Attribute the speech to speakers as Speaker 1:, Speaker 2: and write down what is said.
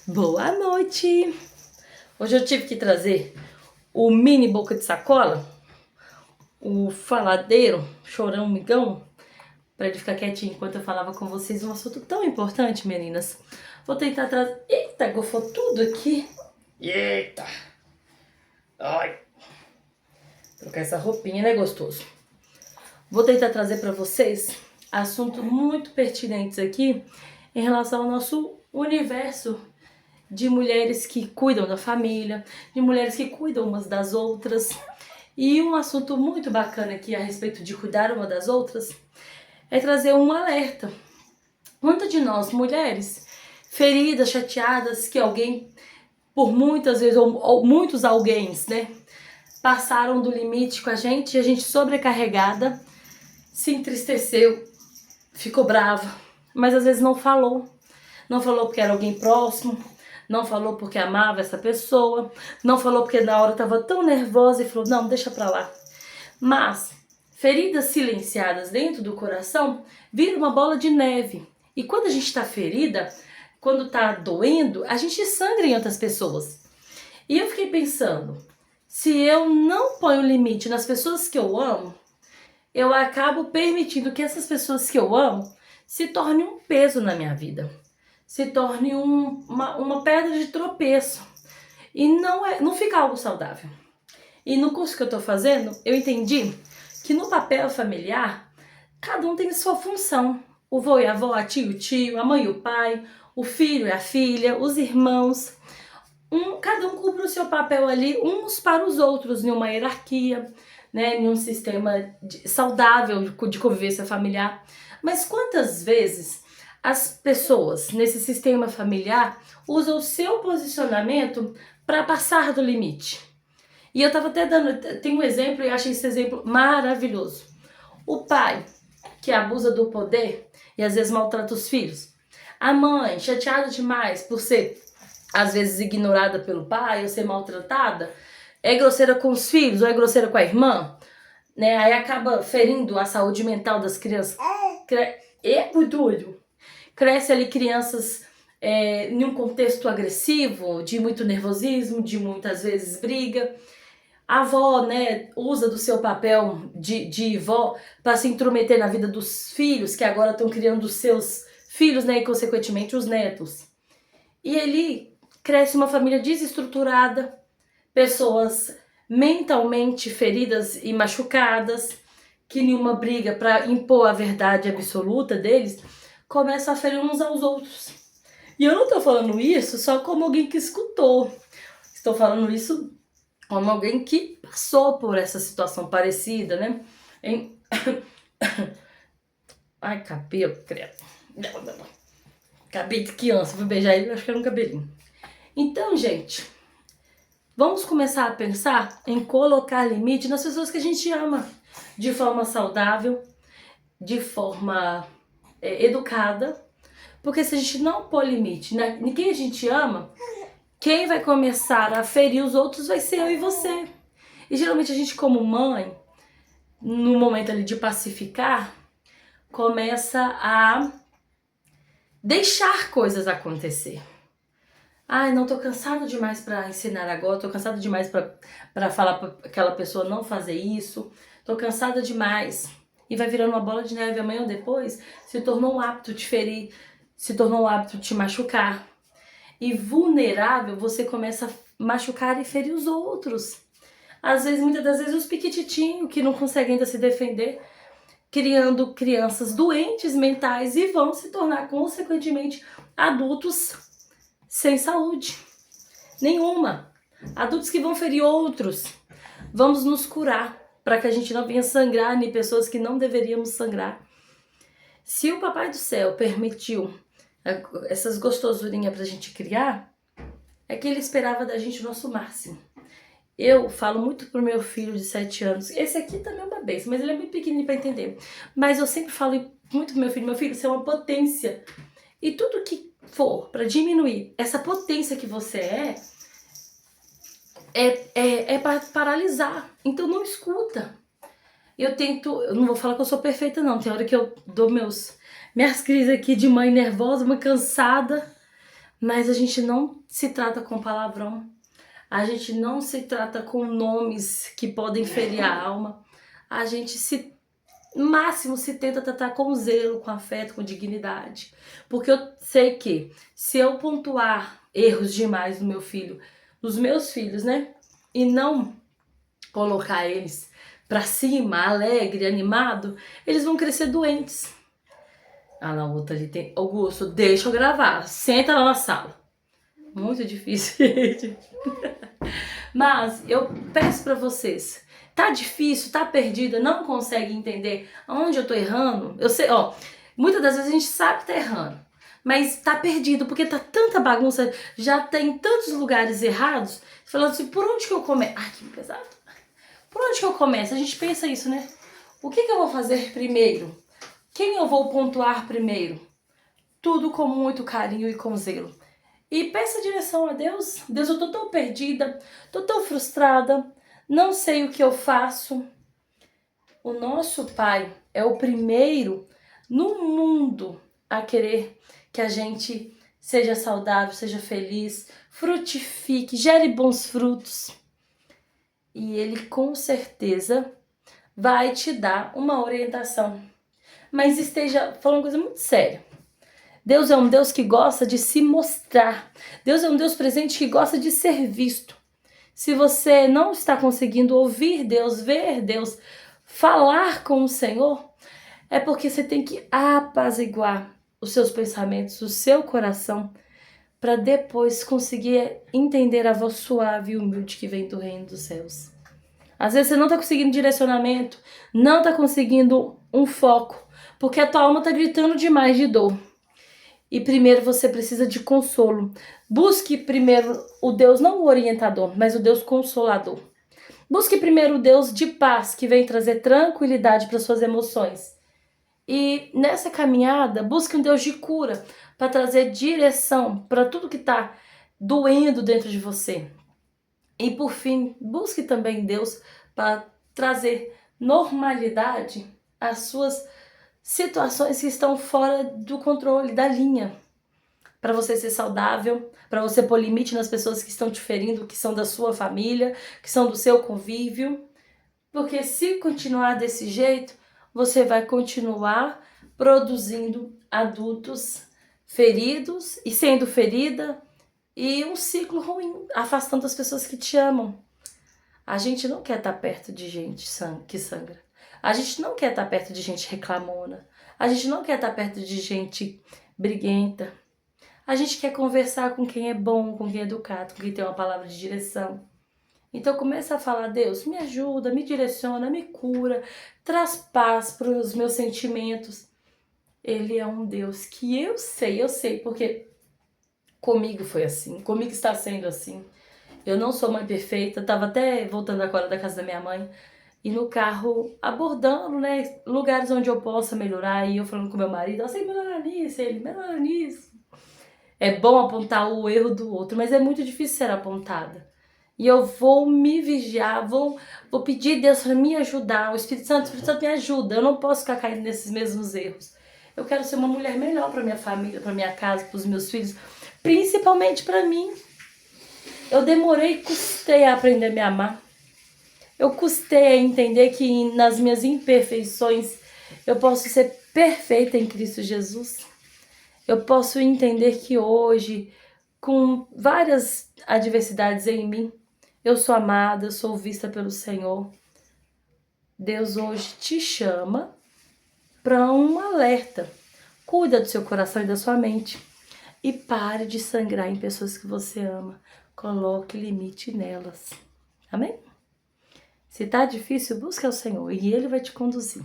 Speaker 1: Boa noite! Hoje eu tive que trazer o mini boca de sacola, o faladeiro, chorão migão, para ele ficar quietinho enquanto eu falava com vocês um assunto tão importante, meninas. Vou tentar trazer... Eita, gofou tudo aqui. Eita! Ai! Trocar essa roupinha, né, gostoso? Vou tentar trazer para vocês assuntos muito pertinentes aqui em relação ao nosso universo de mulheres que cuidam da família, de mulheres que cuidam umas das outras. E um assunto muito bacana aqui a respeito de cuidar uma das outras é trazer um alerta. Quanto de nós, mulheres, feridas, chateadas, que alguém, por muitas vezes, ou muitos alguéms, né, passaram do limite com a gente e a gente sobrecarregada, se entristeceu, ficou brava, mas às vezes não falou. Não falou porque era alguém próximo, não falou porque amava essa pessoa, não falou porque na hora estava tão nervosa e falou, não, deixa pra lá. Mas feridas silenciadas dentro do coração viram uma bola de neve. E quando a gente está ferida, quando está doendo, a gente sangra em outras pessoas. E eu fiquei pensando, se eu não ponho limite nas pessoas que eu amo, eu acabo permitindo que essas pessoas que eu amo se tornem um peso na minha vida. Se torne uma pedra de tropeço. E não fica algo saudável. E no curso que eu tô fazendo, eu entendi que no papel familiar, cada um tem sua função. O vô e a avó, a tio, a mãe e o pai, o filho e a filha, os irmãos. Cada um cumpre o seu papel ali, uns para os outros, em uma hierarquia, né, em um sistema saudável de convivência familiar. Mas quantas vezes as pessoas nesse sistema familiar usam o seu posicionamento para passar do limite? E eu estava até tem um exemplo e achei esse exemplo maravilhoso. O pai que abusa do poder e às vezes maltrata os filhos. A mãe, chateada demais por ser às vezes ignorada pelo pai ou ser maltratada, é grosseira com os filhos ou é grosseira com a irmã, né? Aí acaba ferindo a saúde mental das crianças. É muito doido. Cresce ali crianças em um contexto agressivo, de muito nervosismo, de muitas vezes briga. A avó, né, usa do seu papel de vó para se intrometer na vida dos filhos, que agora estão criando os seus filhos, né, e consequentemente os netos. E ali cresce uma família desestruturada, pessoas mentalmente feridas e machucadas, que nenhuma briga para impor a verdade absoluta deles, começam a ferir uns aos outros. E eu não estou falando isso só como alguém que escutou. Estou falando isso como alguém que passou por essa situação parecida, né? Ai, cabelo, credo. Cabelo de criança, vou beijar ele, acho que era um cabelinho. Então, gente, vamos começar a pensar em colocar limite nas pessoas que a gente ama, de forma saudável, de forma educada, porque se a gente não pôr limite, né, em quem a gente ama, quem vai começar a ferir os outros vai ser eu e você. E geralmente a gente, como mãe, no momento ali de pacificar, começa a deixar coisas acontecer. Ai, não, tô cansada demais pra ensinar agora, tô cansada demais pra falar pra aquela pessoa não fazer isso, tô cansada demais. E vai virando uma bola de neve amanhã ou depois, se tornou um hábito de ferir, se tornou um hábito de te machucar. E vulnerável, você começa a machucar e ferir os outros. Às vezes, muitas das vezes, os piquititinhos que não conseguem ainda se defender, criando crianças doentes mentais e vão se tornar, consequentemente, adultos sem saúde nenhuma. Adultos que vão ferir outros. Vamos nos curar para que a gente não venha sangrar em pessoas que não deveríamos sangrar. Se o Papai do Céu permitiu essas gostosurinhas pra gente criar, é que ele esperava da gente o nosso máximo. Eu falo muito pro meu filho de 7 anos, esse aqui também é uma bênção, mas ele é muito pequenininho pra entender. Mas eu sempre falo muito pro meu filho, você é uma potência. E tudo que for pra diminuir essa potência que você é para paralisar. Então não escuta. Eu não vou falar que eu sou perfeita não, tem hora que eu dou minhas crises aqui de mãe nervosa, uma cansada, mas a gente não se trata com palavrão, a gente não se trata com nomes que podem ferir a alma, a gente se máximo se tenta tratar com zelo, com afeto, com dignidade. Porque eu sei que se eu pontuar erros demais no meu filho, nos meus filhos, né? E não colocar eles pra cima, alegre, animado, eles vão crescer doentes. Ah, na outra ali tem. Augusto, deixa eu gravar. Senta lá na sala. Muito difícil, gente. Mas eu peço pra vocês. Tá difícil, tá perdida, não consegue entender aonde eu tô errando? Eu sei, ó, muitas das vezes a gente sabe que tá errando, mas tá perdido porque tá tanta bagunça, já tem tantos lugares errados, falando assim, por onde que eu começo? Ai, que pesado. Por onde que eu começo? A gente pensa isso, né? O que eu vou fazer primeiro? Quem eu vou pontuar primeiro? Tudo com muito carinho e com zelo. E peça direção a Deus. Deus, eu tô tão perdida, tô tão frustrada, não sei o que eu faço. O nosso Pai é o primeiro no mundo a querer que a gente seja saudável, seja feliz, frutifique, gere bons frutos. E Ele com certeza vai te dar uma orientação. Mas esteja falando uma coisa muito séria. Deus é um Deus que gosta de se mostrar. Deus é um Deus presente que gosta de ser visto. Se você não está conseguindo ouvir Deus, ver Deus, falar com o Senhor, é porque você tem que apaziguar os seus pensamentos, o seu coração, para depois conseguir entender a voz suave e humilde que vem do reino dos céus. Às vezes você não está conseguindo direcionamento, não está conseguindo um foco, porque a tua alma está gritando demais de dor. E primeiro você precisa de consolo. Busque primeiro o Deus, não o orientador, mas o Deus consolador. Busque primeiro o Deus de paz, que vem trazer tranquilidade para suas emoções. E nessa caminhada, busque um Deus de cura, para trazer direção para tudo que está doendo dentro de você. E por fim, busque também Deus para trazer normalidade às suas situações que estão fora do controle, da linha. Para você ser saudável, para você pôr limite nas pessoas que estão te ferindo, que são da sua família, que são do seu convívio. Porque se continuar desse jeito, você vai continuar produzindo adultos feridos e sendo ferida e um ciclo ruim, afastando as pessoas que te amam. A gente não quer estar perto de gente que sangra. A gente não quer estar perto de gente reclamona. A gente não quer estar perto de gente briguenta. A gente quer conversar com quem é bom, com quem é educado, com quem tem uma palavra de direção. Então começa a falar, Deus, me ajuda, me direciona, me cura, traz paz para os meus sentimentos. Ele é um Deus que eu sei, porque comigo foi assim, comigo está sendo assim. Eu não sou mãe perfeita, estava até voltando agora da casa da minha mãe, e no carro abordando, né, lugares onde eu possa melhorar, e eu falando com meu marido, eu sei melhorar nisso, ele melhorar nisso. É bom apontar o erro do outro, mas é muito difícil ser apontada. E eu vou me vigiar, vou pedir a Deus para me ajudar. O Espírito Santo me ajuda. Eu não posso ficar caindo nesses mesmos erros. Eu quero ser uma mulher melhor para minha família, para minha casa, para os meus filhos, principalmente para mim. Eu demorei, custei a aprender a me amar. Eu custei a entender que nas minhas imperfeições eu posso ser perfeita em Cristo Jesus. Eu posso entender que hoje, com várias adversidades em mim, eu sou amada, eu sou vista pelo Senhor. Deus hoje te chama para um alerta. Cuida do seu coração e da sua mente. E pare de sangrar em pessoas que você ama. Coloque limite nelas. Amém? Se tá difícil, busque o Senhor e Ele vai te conduzir.